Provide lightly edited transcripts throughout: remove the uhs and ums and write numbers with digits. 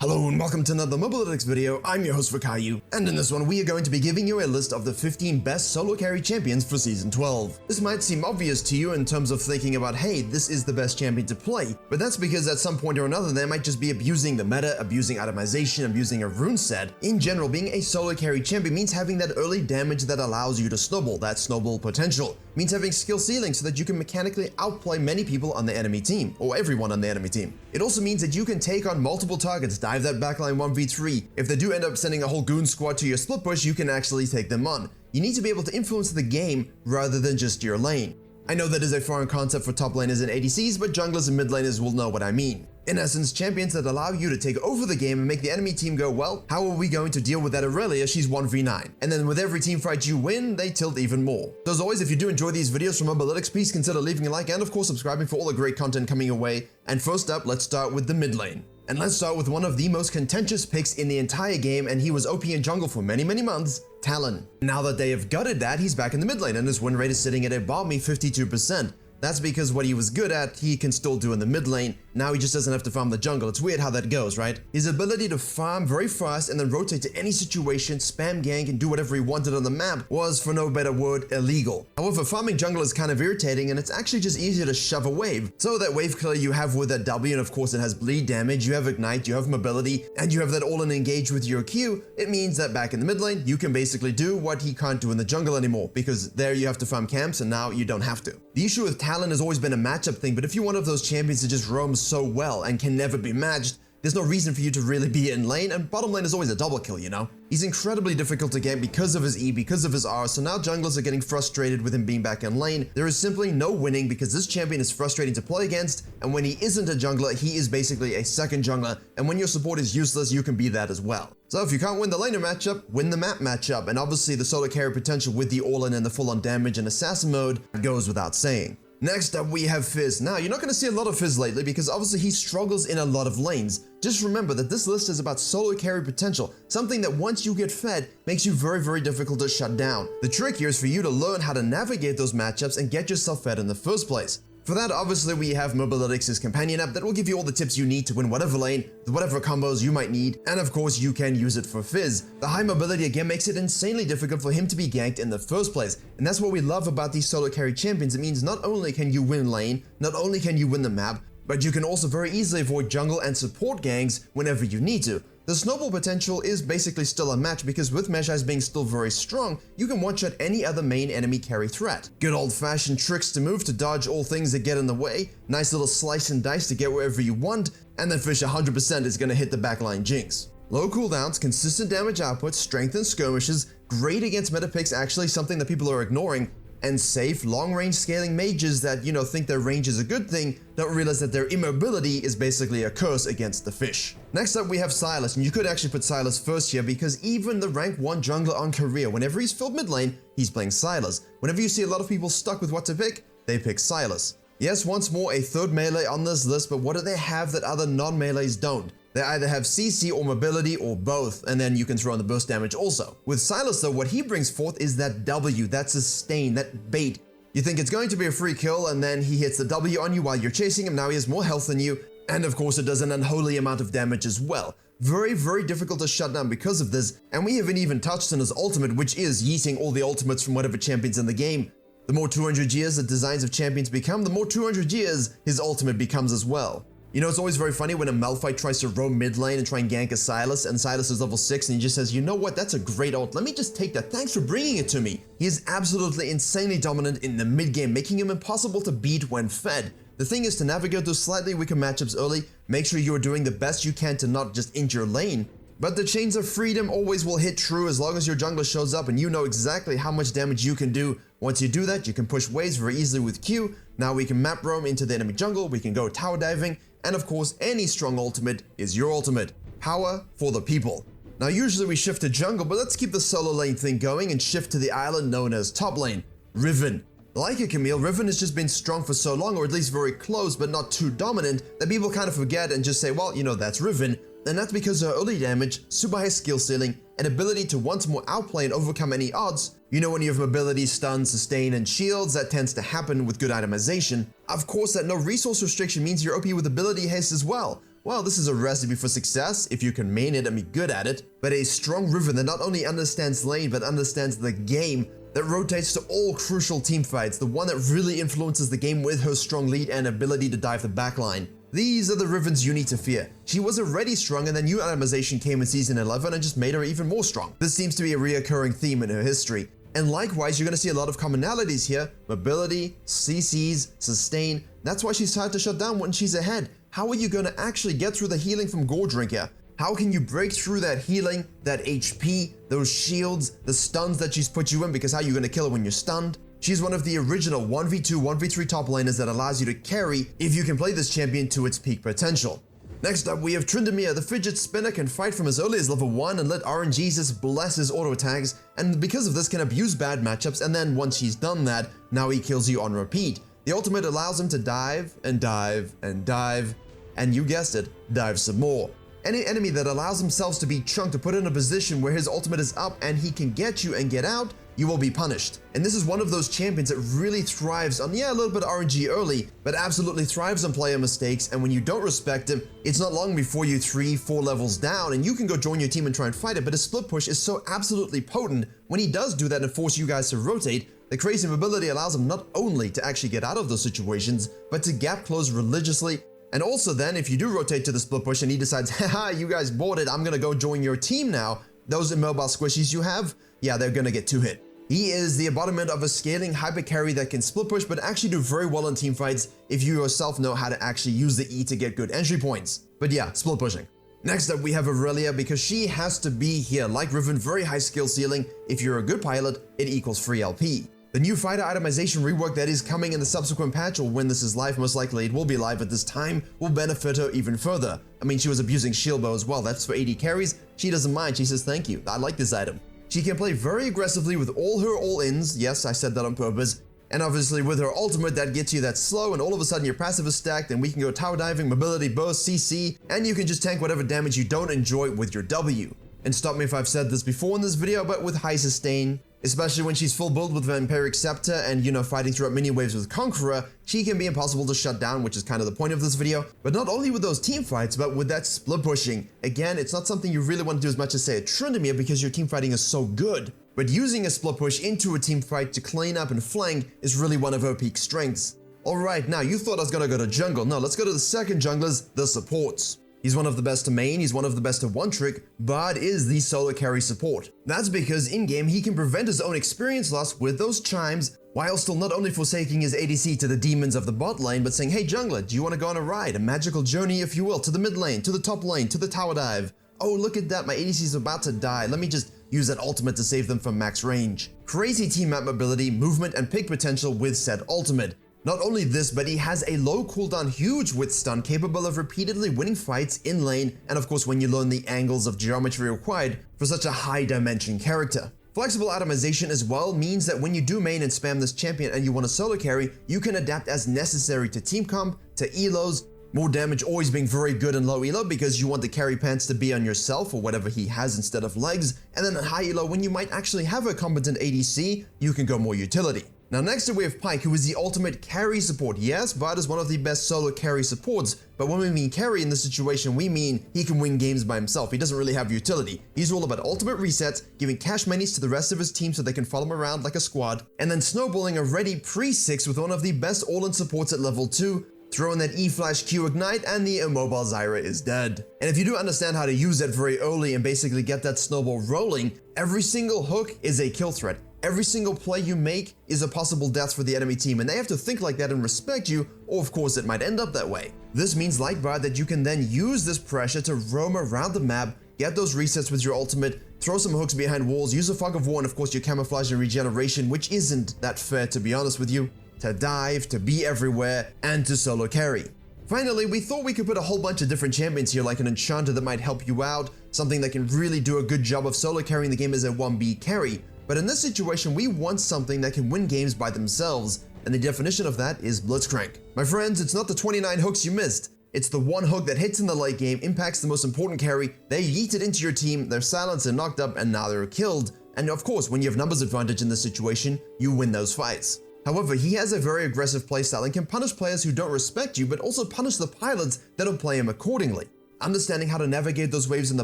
Hello and welcome to another Mobalytics video. I'm your host Virkayu, and in this one we are going to be giving you a list of the 15 best solo carry champions for Season 12. This might seem obvious to you in terms of thinking about, hey, this is the best champion to play, but that's because at some point or another they might just be abusing the meta, abusing itemization, abusing a rune set. In general, being a solo carry champion means having that early damage that allows you to snowball, that snowball potential. It means having skill ceiling so that you can mechanically outplay many people on the enemy team, or everyone on the enemy team. It also means that you can take on multiple targets, dive that backline 1v3. If they do end up sending a whole goon squad to your split push, you can actually take them on. You need to be able to influence the game rather than just your lane. I know that is a foreign concept for top laners and ADCs, but junglers and mid laners will know what I mean. In essence, champions that allow you to take over the game and make the enemy team go, well, how are we going to deal with that Aurelia? She's 1v9. And then with every team fight you win, they tilt even more. So as always, if you do enjoy these videos from Mobalytics, please consider leaving a like and of course subscribing for all the great content coming your way. And first up, let's start with the mid lane. And let's start with one of the most contentious picks in the entire game, and he was OP in jungle for many months, Talon. Now that they have gutted that, he's back in the mid lane and his win rate is sitting at a balmy 52%. That's because what he was good at, he can still do in the mid lane. Now he just doesn't have to farm the jungle. It's weird how that goes, right? His ability to farm very fast and then rotate to any situation, spam gank, and do whatever he wanted on the map was, for no better word, illegal. However, farming jungle is kind of irritating, and it's actually just easier to shove a wave. So that wave killer you have with that W, and of course it has bleed damage, you have ignite, you have mobility, and you have that all-in engage with your Q, it means that back in the mid lane, you can basically do what he can't do in the jungle anymore, because there you have to farm camps, and now you don't have to. The issue with Talon has always been a matchup thing, but if you're one of those champions that just roams so well and can never be matched, there's no reason for you to really be in lane, and bottom lane is always a double kill, you know? He's incredibly difficult to get because of his E, because of his R, so now junglers are getting frustrated with him being back in lane. There is simply no winning because this champion is frustrating to play against, and when he isn't a jungler, he is basically a second jungler, and when your support is useless, you can be that as well. So if you can't win the laner matchup, win the map matchup, and obviously the solo carry potential with the all-in and the full-on damage and assassin mode goes without saying. Next up, we have Fizz. Now, you're not going to see a lot of Fizz lately because obviously he struggles in a lot of lanes. Just remember that this list is about solo carry potential, something that once you get fed, makes you very difficult to shut down. The trick here is for you to learn how to navigate those matchups and get yourself fed in the first place. For that, obviously, we have Mobalytics' companion app that will give you all the tips you need to win whatever lane, whatever combos you might need, and of course, you can use it for Fizz. The high mobility again makes it insanely difficult for him to be ganked in the first place, and that's what we love about these solo carry champions. It means not only can you win lane, not only can you win the map, but you can also very easily avoid jungle and support ganks whenever you need to. The snowball potential is basically still unmatched because with Meshai's being still very strong, you can one-shot any other main enemy carry threat. Good old-fashioned tricks to move to dodge all things that get in the way, nice little slice and dice to get wherever you want, and then Fish 100% is going to hit the backline jinx. Low cooldowns, consistent damage output, strength in skirmishes, great against meta picks, actually something that people are ignoring, and safe, long-range scaling mages that, think their range is a good thing, don't realize that their immobility is basically a curse against the fish. Next up, we have Sylas, and you could actually put Sylas first here because even the rank 1 jungler on career, whenever he's filled mid lane, he's playing Sylas. Whenever you see a lot of people stuck with what to pick, they pick Sylas. Yes, once more, a third melee on this list, but what do they have that other non-melees don't? They either have CC or mobility or both, and then you can throw in the burst damage also. With Sylas though, what he brings forth is that W, that sustain, that bait. You think it's going to be a free kill, and then he hits the W on you while you're chasing him. Now he has more health than you, and of course it does an unholy amount of damage as well. Very difficult to shut down because of this, and we haven't even touched on his ultimate, which is yeeting all the ultimates from whatever champions in the game. The more 200 years the designs of champions become, the more 200 years his ultimate becomes as well. You know, it's always very funny when a Malphite tries to roam mid lane and try and gank a Sylas, and Sylas is level 6 and he just says, you know what, that's a great ult, let me just take that, thanks for bringing it to me. He is absolutely insanely dominant in the mid game, making him impossible to beat when fed. The thing is to navigate those slightly weaker matchups early, make sure you are doing the best you can to not just injure your lane. But the chains of freedom always will hit true as long as your jungler shows up and you know exactly how much damage you can do. Once you do that, you can push waves very easily with Q. Now we can map roam into the enemy jungle, we can go tower diving, and of course any strong ultimate is your ultimate. Power for the people. Now usually we shift to jungle, but let's keep the solo lane thing going and shift to the island known as top lane, Riven. Like a Camille, Riven has just been strong for so long, or at least very close but not too dominant, that people kind of forget and just say, well, that's Riven. And that's because her early damage, super high skill ceiling, and ability to once more outplay and overcome any odds. When you have mobility, stun, sustain, and shields, that tends to happen with good itemization. Of course, that no resource restriction means you're OP with ability haste as well. Well, this is a recipe for success if you can main it and be good at it, but a strong Riven that not only understands lane but understands the game, that rotates to all crucial teamfights, the one that really influences the game with her strong lead and ability to dive the backline. These are the Rivens you need to fear. She was already strong and the new itemization came in Season 11 and just made her even more strong. This seems to be a reoccurring theme in her history. And likewise, you're going to see a lot of commonalities here. Mobility, CCs, sustain. That's why she's hard to shut down when she's ahead. How are you going to actually get through the healing from Gore Drinker? How can you break through that healing, that HP, those shields, the stuns that she's put you in, because how are you going to kill her when you're stunned? She's one of the original 1v2, 1v3 top laners that allows you to carry if you can play this champion to its peak potential. Next up, we have Tryndamere. The fidget spinner can fight from as early as level 1 and let RNGesus bless his auto attacks, and because of this can abuse bad matchups, and then once he's done that, now he kills you on repeat. The ultimate allows him to dive and dive and dive, and you guessed it, dive some more. Any enemy that allows themselves to be chunked to put in a position where his ultimate is up and he can get you and get out, you will be punished. And this is one of those champions that really thrives on, a little bit of RNG early, but absolutely thrives on player mistakes, and when you don't respect him, it's not long before you 3-4 levels down and you can go join your team and try and fight it, but his split push is so absolutely potent when he does do that and force you guys to rotate. The crazy mobility allows him not only to actually get out of those situations, but to gap close religiously. And also then, if you do rotate to the split push and he decides, haha, you guys bought it, I'm gonna go join your team now, those immobile squishies you have, they're gonna get 2-hit. He is the embodiment of a scaling hyper carry that can split push but actually do very well in team fights if you yourself know how to actually use the E to get good entry points. But split pushing. Next up, we have Aurelia, because she has to be here. Like Riven, very high skill ceiling. If you're a good pilot, it equals free LP. The new fighter itemization rework that is coming in the subsequent patch, or when this is live, most likely it will be live at this time, will benefit her even further. I mean, she was abusing shield bow as well, that's for AD carries. She doesn't mind, she says thank you, I like this item. She can play very aggressively with all her all-ins, yes, I said that on purpose, and obviously with her ultimate that gets you that slow and all of a sudden your passive is stacked and we can go tower diving, mobility, burst, CC, and you can just tank whatever damage you don't enjoy with your W. And stop me if I've said this before in this video, but with high sustain, especially when she's full build with Vampiric Scepter and, fighting throughout mini waves with Conqueror, she can be impossible to shut down, which is kind of the point of this video. But not only with those team fights, but with that split pushing. Again, it's not something you really want to do as much as, say, a Tryndamere because your team fighting is so good. But using a split push into a team fight to clean up and flank is really one of her peak strengths. Alright, now you thought I was gonna go to jungle. No, let's go to the second junglers, the supports. He's one of the best to main, he's one of the best to one-trick, but is the solo carry support. That's because in-game he can prevent his own experience loss with those chimes, while still not only forsaking his ADC to the demons of the bot lane, but saying, hey jungler, do you want to go on a ride, a magical journey if you will, to the mid lane, to the top lane, to the tower dive. Oh, look at that, my ADC is about to die, let me just use that ultimate to save them from max range. Crazy team map mobility, movement, and pick potential with said ultimate. Not only this, but he has a low cooldown huge width stun capable of repeatedly winning fights in lane, and of course when you learn the angles of geometry required for such a high dimension character. Flexible atomization as well means that when you do main and spam this champion and you want to solo carry, you can adapt as necessary to team comp, to elos, more damage always being very good in low elo because you want the carry pants to be on yourself or whatever he has instead of legs, and then at high elo when you might actually have a competent ADC, you can go more utility. Now next up we have Pyke, who is the ultimate carry support. Yes, Bard is one of the best solo carry supports, but when we mean carry in this situation, we mean he can win games by himself. He doesn't really have utility. He's all about ultimate resets, giving cash minis to the rest of his team so they can follow him around like a squad, and then snowballing a ready pre-6 with one of the best all-in supports at level 2, throw in that E-Flash-Q Ignite, and the immobile Zyra is dead. And if you do understand how to use that very early and basically get that snowball rolling, every single hook is a kill threat. Every single play you make is a possible death for the enemy team, and they have to think like that and respect you, or of course it might end up that way. This means, like Bard, that you can then use this pressure to roam around the map, get those resets with your ultimate, throw some hooks behind walls, use a fog of war, and of course your camouflage and regeneration, which isn't that fair to be honest with you, to dive, to be everywhere, and to solo carry. Finally, we thought we could put a whole bunch of different champions here, like an enchanter that might help you out, something that can really do a good job of solo carrying the game as a 1B carry. But in this situation, we want something that can win games by themselves, and the definition of that is Blitzcrank. My friends, it's not the 29 hooks you missed. It's the one hook that hits in the late game, impacts the most important carry, they yeet it into your team, they're silenced and knocked up, and now they're killed. And of course, when you have numbers advantage in this situation, you win those fights. However, he has a very aggressive playstyle and can punish players who don't respect you, but also punish the pilots that'll play him accordingly. Understanding how to navigate those waves in the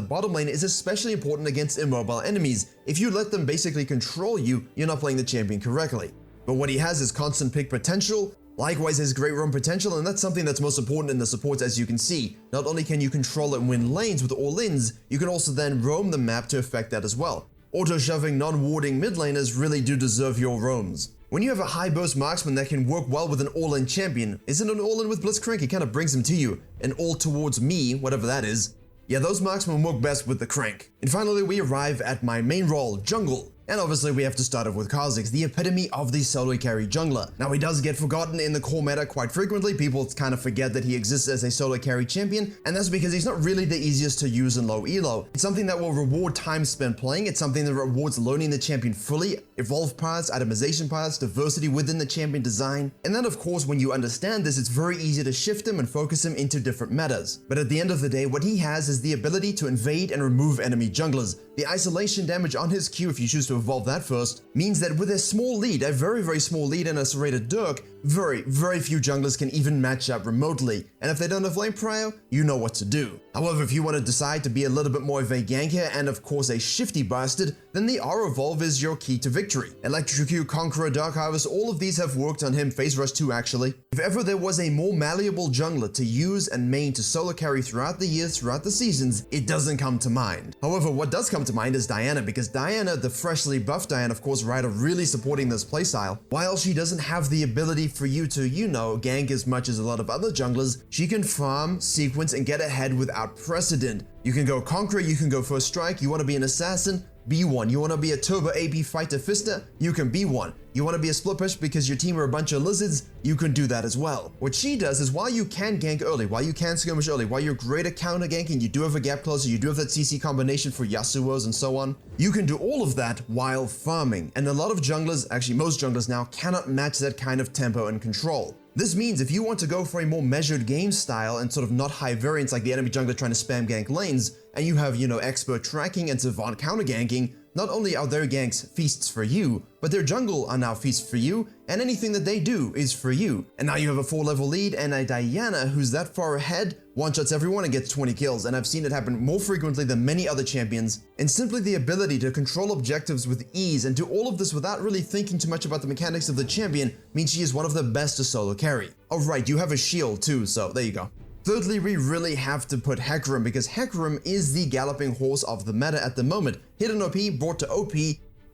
bottom lane is especially important against immobile enemies. If you let them basically control you, you're not playing the champion correctly. But what he has is constant pick potential, likewise has great roam potential, and that's something that's most important in the supports, as you can see. Not only can you control and win lanes with all-ins, you can also then roam the map to affect that as well. Auto-shoving non-warding mid laners really do deserve your roams. When you have a high burst marksman that can work well with an all-in champion, isn't an all-in with Blitzcrank? It kind of brings him to you, and all towards me, whatever that is. Yeah, those marksmen work best with the crank. And finally, we arrive at my main role, jungle. And obviously we have to start off with Kha'Zix, the epitome of the solo carry jungler. Now he does get forgotten in the core meta quite frequently. People kind of forget that he exists as a solo carry champion, and that's because he's not really the easiest to use in low elo. It's something that will reward time spent playing. It's something that rewards learning the champion fully, evolve paths, itemization paths, diversity within the champion design. And then of course when you understand this, it's very easy to shift him and focus him into different metas. But at the end of the day, what he has is the ability to invade and remove enemy junglers. The isolation damage on his Q, if you choose to evolve that first, means that with a small lead, a very small lead and a serrated Dirk, very few junglers can even match up remotely. And if they don't have lane prio, you know what to do. However, if you want to decide to be a little bit more of a ganker and of course a shifty bastard, then the R evolve is your key to victory. Electrocute, Conqueror, Dark Harvest, all of these have worked on him, Phase Rush 2 actually. If ever there was a more malleable jungler to use and main to solo carry throughout the years, throughout the seasons, it doesn't come to mind. However, what does come to mind is Diana, because Diana, the freshly buffed Diana, of course, right, are really supporting this playstyle. While she doesn't have the ability for you to, gank as much as a lot of other junglers, she can farm, sequence, and get ahead without precedent. You can go Conqueror, you can go First Strike, you want to be an assassin, be one. You want to be a turbo AP fighter fister, you can be one. You want to be a split push because your team are a bunch of lizards, you can do that as well. What she does is while you can gank early, while you can skirmish early, while you're great at counter ganking, you do have a gap closer, you do have that CC combination for Yasuo's and so on, you can do all of that while farming. And a lot of junglers, actually most junglers now, cannot match that kind of tempo and control. This means if you want to go for a more measured game style and sort of not high variance like the enemy jungler trying to spam gank lanes, and you have, expert tracking and savant counter ganking, not only are their ganks feasts for you, but their jungle are now feasts for you, and anything that they do is for you. And now you have a 4-level lead and a Diana who's that far ahead, one-shots everyone and gets 20 kills, and I've seen it happen more frequently than many other champions. And simply the ability to control objectives with ease and do all of this without really thinking too much about the mechanics of the champion means she is one of the best to solo carry. Oh right, you have a shield too, so there you go. Thirdly, we really have to put Hecarim, because Hecarim is the galloping horse of the meta at the moment. Hidden OP brought to OP,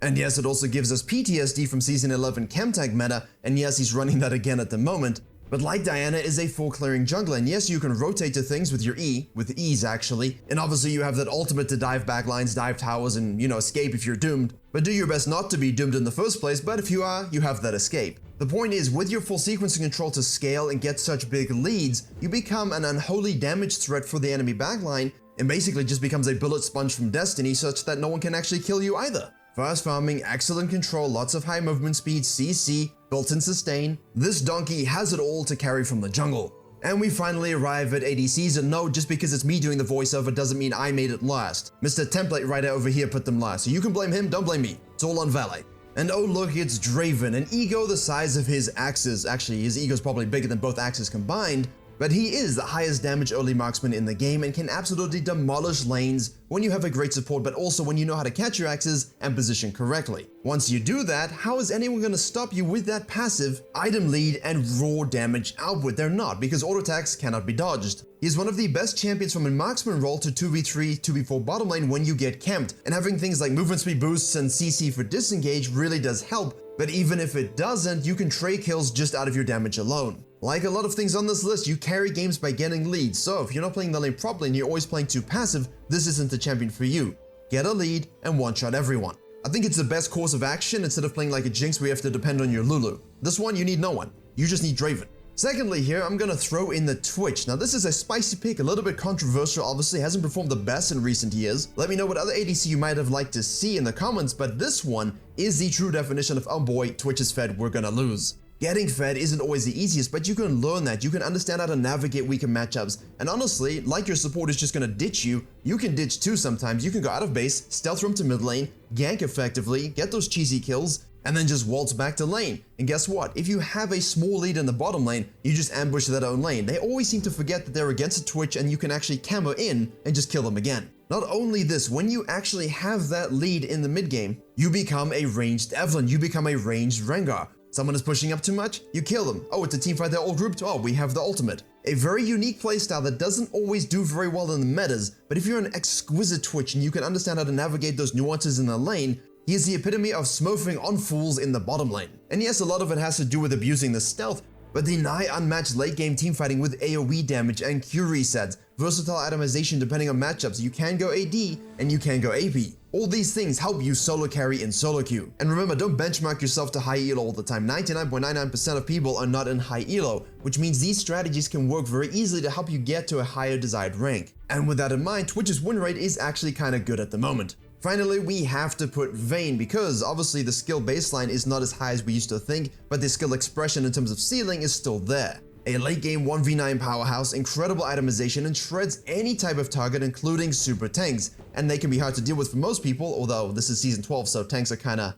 and yes, it also gives us PTSD from Season 11 Chemtag meta, and yes, he's running that again at the moment. But like Diana is a full clearing jungler, and yes, you can rotate to things with your E, with ease actually, and obviously you have that ultimate to dive backlines, dive towers, and escape if you're doomed. But do your best not to be doomed in the first place, but if you are, you have that escape. The point is, with your full sequencing control to scale and get such big leads, you become an unholy damage threat for the enemy backline, and basically just becomes a bullet sponge from Destiny such that no one can actually kill you either. Fast farming, excellent control, lots of high movement speed, CC, built-in sustain. This donkey has it all to carry from the jungle. And we finally arrive at ADCs, and no, just because it's me doing the voiceover doesn't mean I made it last. Mr. Template Writer over here put them last, so you can blame him, don't blame me. It's all on Valet. And oh look, it's Draven, an ego the size of his axes. Actually, his ego's probably bigger than both axes combined, but he is the highest damage early marksman in the game and can absolutely demolish lanes when you have a great support, but also when you know how to catch your axes and position correctly. Once you do that, how is anyone going to stop you with that passive item lead and raw damage output? They're not, because auto attacks cannot be dodged. He's one of the best champions from a marksman role to 2v3, 2v4 bottom lane when you get camped, and having things like movement speed boosts and CC for disengage really does help, but even if it doesn't, you can trade kills just out of your damage alone. Like a lot of things on this list, you carry games by getting leads, so if you're not playing the lane properly and you're always playing too passive, this isn't the champion for you. Get a lead and one-shot everyone. I think it's the best course of action instead of playing like a Jinx where you have to depend on your Lulu. This one, you need no one. You just need Draven. Secondly here, I'm gonna throw in the Twitch. Now this is a spicy pick, a little bit controversial, obviously hasn't performed the best in recent years. Let me know what other ADC you might have liked to see in the comments, but this one is the true definition of, oh boy, Twitch is fed, we're gonna lose. Getting fed isn't always the easiest, but you can learn that. You can understand how to navigate weaker matchups. And honestly, like your support is just gonna ditch you, you can ditch too sometimes. You can go out of base, stealth roam to mid lane, gank effectively, get those cheesy kills, and then just waltz back to lane. And guess what? If you have a small lead in the bottom lane, you just ambush that own lane. They always seem to forget that they're against a Twitch and you can actually camo in and just kill them again. Not only this, when you actually have that lead in the mid game, you become a ranged Evelynn, you become a ranged Rengar. Someone is pushing up too much, you kill them. Oh, it's a teamfight, they're all grouped, oh, we have the ultimate. A very unique playstyle that doesn't always do very well in the metas, but if you're an exquisite Twitch and you can understand how to navigate those nuances in the lane, he is the epitome of smurfing on fools in the bottom lane. And yes, a lot of it has to do with abusing the stealth, but the nigh unmatched late game teamfighting with AoE damage and Q resets, versatile atomization depending on matchups, you can go AD and you can go AP. All these things help you solo carry in solo queue. And remember, don't benchmark yourself to high elo all the time. 99.99% of people are not in high elo, which means these strategies can work very easily to help you get to a higher desired rank. And with that in mind, Twitch's win rate is actually kinda good at the moment. Finally, we have to put Vayne because obviously the skill baseline is not as high as we used to think, but the skill expression in terms of ceiling is still there. A late game 1v9 powerhouse, incredible itemization, and shreds any type of target including super tanks, and they can be hard to deal with for most people, although this is season 12 so tanks are kinda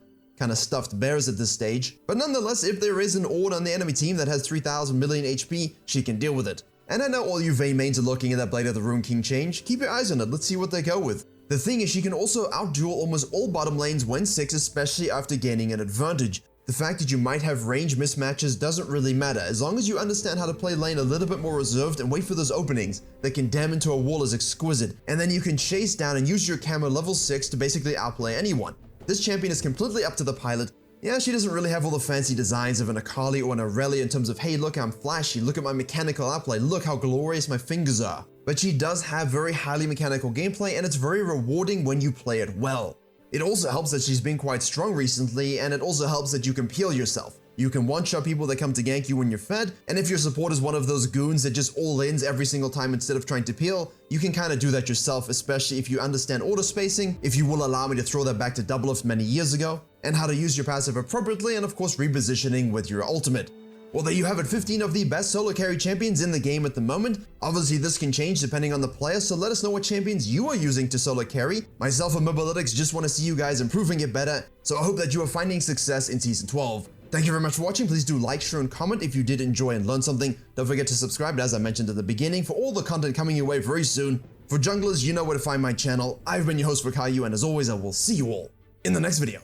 stuffed bears at this stage. But nonetheless, if there is an Ord on the enemy team that has 3000 million HP, she can deal with it. And I know all you Vayne mains are looking at that Blade of the Rune King change, keep your eyes on it, let's see what they go with. The thing is, she can also outduel almost all bottom lanes when 6, especially after gaining an advantage. The fact that you might have range mismatches doesn't really matter, as long as you understand how to play lane a little bit more reserved and wait for those openings that can dam into a wall is exquisite, and then you can chase down and use your camo level 6 to basically outplay anyone. This champion is completely up to the pilot. Yeah, she doesn't really have all the fancy designs of an Akali or an Aurelia in terms of, hey, look, I'm flashy, look at my mechanical outplay, look how glorious my fingers are. But she does have very highly mechanical gameplay, and it's very rewarding when you play it well. It also helps that she's been quite strong recently, and it also helps that you can peel yourself. You can one-shot people that come to gank you when you're fed, and if your support is one of those goons that just all-ins every single time instead of trying to peel, you can kind of do that yourself, especially if you understand auto spacing, if you will allow me to throw that back to Doublelift many years ago, and how to use your passive appropriately, and of course repositioning with your ultimate. Well, there you have it, 15 of the best solo carry champions in the game at the moment. Obviously, this can change depending on the player, so let us know what champions you are using to solo carry. Myself and Mobalytics just want to see you guys improving it better, so I hope that you are finding success in Season 12. Thank you very much for watching. Please do like, share, and comment if you did enjoy and learn something. Don't forget to subscribe, as I mentioned at the beginning, for all the content coming your way very soon. For junglers, you know where to find my channel. I've been your host, Virkayu, and as always, I will see you all in the next video.